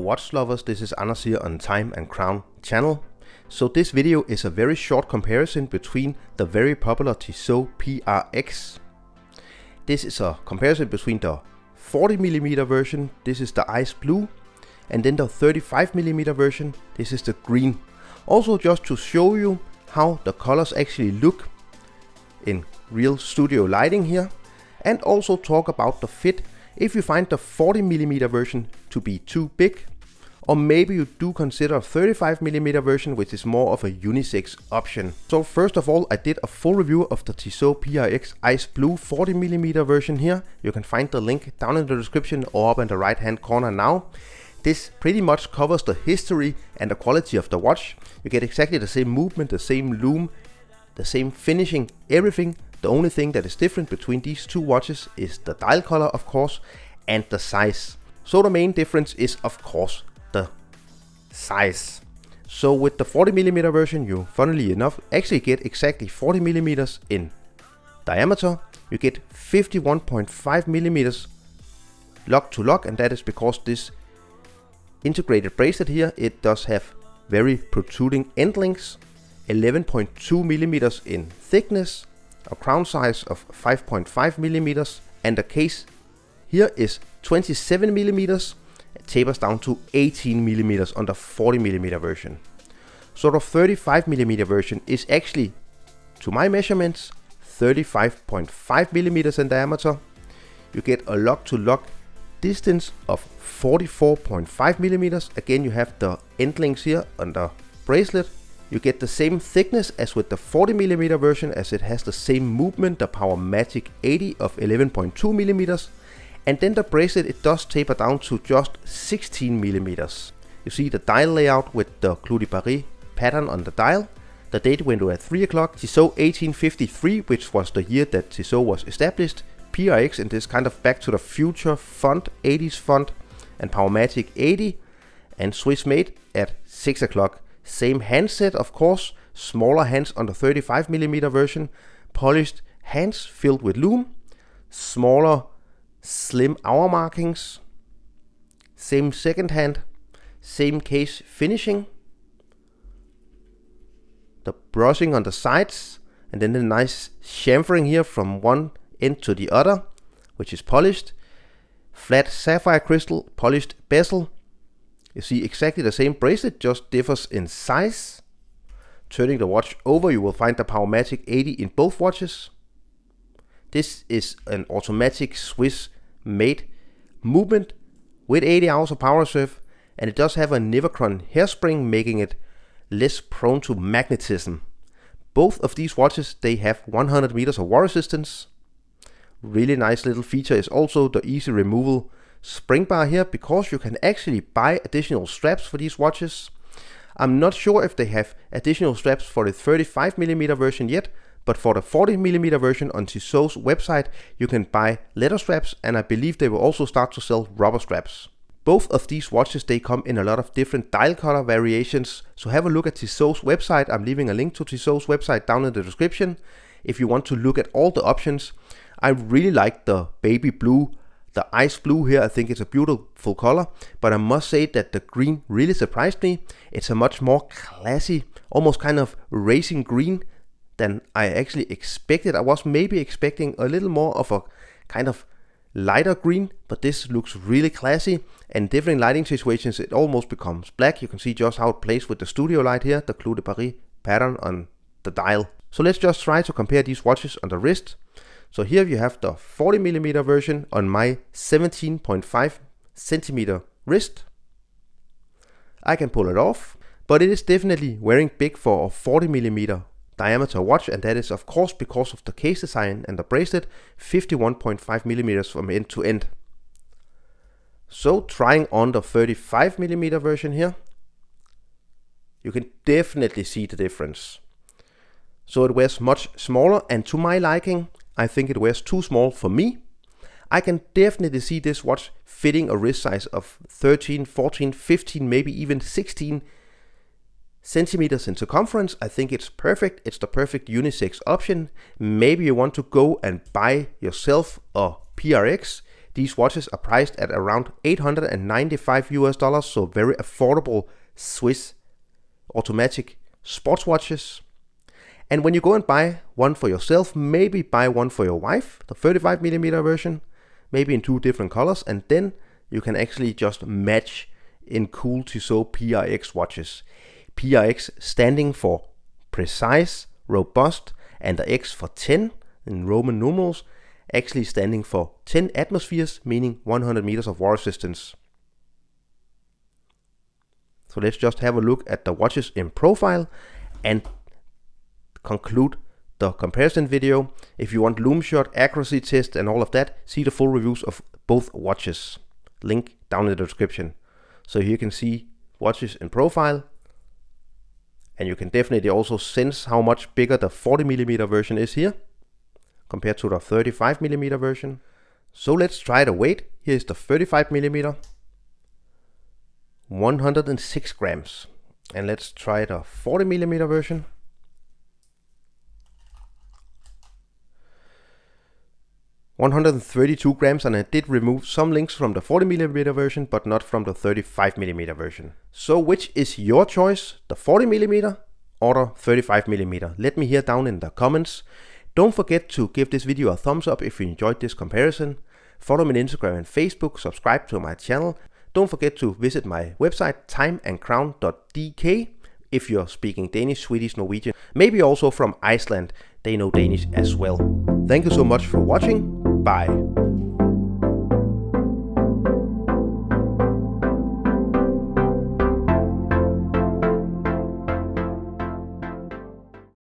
watch lovers, this is Anders here on Time and Crown channel. So this video is a very short comparison between the very popular Tissot PRX. This is a comparison between the 40mm version, this is the ice blue, and then the 35mm version, this is the green. Also just to show you how the colors actually look in real studio lighting here, and also talk about the fit if you find the 40mm version to be too big, or maybe you do consider a 35mm version, which is more of a unisex option. So first of all, I did a full review of the Tissot PRX Ice Blue 40mm version here. You can find the link down in the description or up in the right hand corner now. This pretty much covers the history and the quality of the watch. You get exactly the same movement, the same lume, the same finishing, everything. The only thing that is different between these two watches is the dial color, of course, and the size. So the main difference is, of course, the size. So with the 40mm version, you, funnily enough, actually get exactly 40mm in diameter. You get 51.5mm lock to lock, and that is because this integrated bracelet here, it does have very protruding end links, 11.2mm in thickness, a crown size of 5.5mm, and the case here is 27mm. It tapers down to 18mm on the 40mm version. So the 35mm version is actually, to my measurements, 35.5mm in diameter. You get a lock to lock distance of 44.5mm. Again, you have the end links here on the bracelet. You get the same thickness as with the 40mm version, as it has the same movement, the Powermatic 80 of 11.2mm. And then the bracelet, it does taper down to just 16mm. You see the dial layout with the Clou de Paris pattern on the dial. The date window at 3 o'clock, Tissot 1853, which was the year that Tissot was established. PRX in this kind of back to the future font, 80s font, and Powermatic 80, and Swiss made at 6 o'clock. Same handset, of course, smaller hands on the 35mm version, polished hands filled with lume, smaller slim hour markings, same second hand, same case finishing, the brushing on the sides, and then the nice chamfering here from one end to the other, which is polished, flat sapphire crystal, polished bezel. You see exactly the same bracelet, just differs in size. Turning the watch over, you will find the Powermatic 80 in both watches. This is an automatic Swiss made movement with 80 hours of power reserve, and it does have a Nivercron hairspring, making it less prone to magnetism. Both of these watches, they have 100 meters of war resistance. Really nice little feature is also the easy removal spring bar here, because you can actually buy additional straps for these watches. I'm not sure if they have additional straps for the 35mm version yet, but for the 40mm version on Tissot's website you can buy leather straps, and I believe they will also start to sell rubber straps. Both of these watches, they come in a lot of different dial color variations, so have a look at Tissot's website. I'm leaving a link to Tissot's website down in the description if you want to look at all the options. I really like the baby blue, the ice blue here. I think it's a beautiful color, but I must say that the green really surprised me. It's a much more classy, almost kind of racing green than I actually expected. I was maybe expecting a little more of a kind of lighter green, but this looks really classy, and in different lighting situations it almost becomes black. You can see just how it plays with the studio light here, the Clou de Paris pattern on the dial. So let's just try to compare these watches on the wrist. So here you have the 40mm version on my 17.5cm wrist. I can pull it off, but it is definitely wearing big for a 40mm diameter watch, and that is of course because of the case design and the bracelet, 51.5mm from end to end. So trying on the 35mm version here, you can definitely see the difference. So it wears much smaller, and to my liking, I think it wears too small for me. I can definitely see this watch fitting a wrist size of 13, 14, 15, maybe even 16 centimeters in circumference. I think it's perfect. It's the perfect unisex option. Maybe you want to go and buy yourself a PRX. These watches are priced at around $895 so very affordable Swiss automatic sports watches. And when you go and buy one for yourself, maybe buy one for your wife, the 35mm version, maybe in 2 different colors, and then you can actually just match in cool Tissot PRX watches. PRX standing for precise, robust, and the X for 10 in Roman numerals, actually standing for 10 atmospheres, meaning 100 meters of water resistance. So let's just have a look at the watches in profile and conclude the comparison video. If you want loom shot, accuracy test and all of that, see the full reviews of both watches. Link down in the description. So here you can see watches in profile, and you can definitely also sense how much bigger the 40mm version is here compared to the 35mm version. So let's try the weight. Here is the 35mm, 106 grams. And let's try the 40mm version. 132 grams, and I did remove some links from the 40mm version, but not from the 35mm version. So which is your choice, the 40mm or the 35mm? Let me hear down in the comments. Don't forget to give this video a thumbs up if you enjoyed this comparison. Follow me on Instagram and Facebook, subscribe to my channel. Don't forget to visit my website timeandcrown.dk if you're speaking Danish, Swedish, Norwegian, maybe also from Iceland. They know Danish as well. Thank you so much for watching. Bye.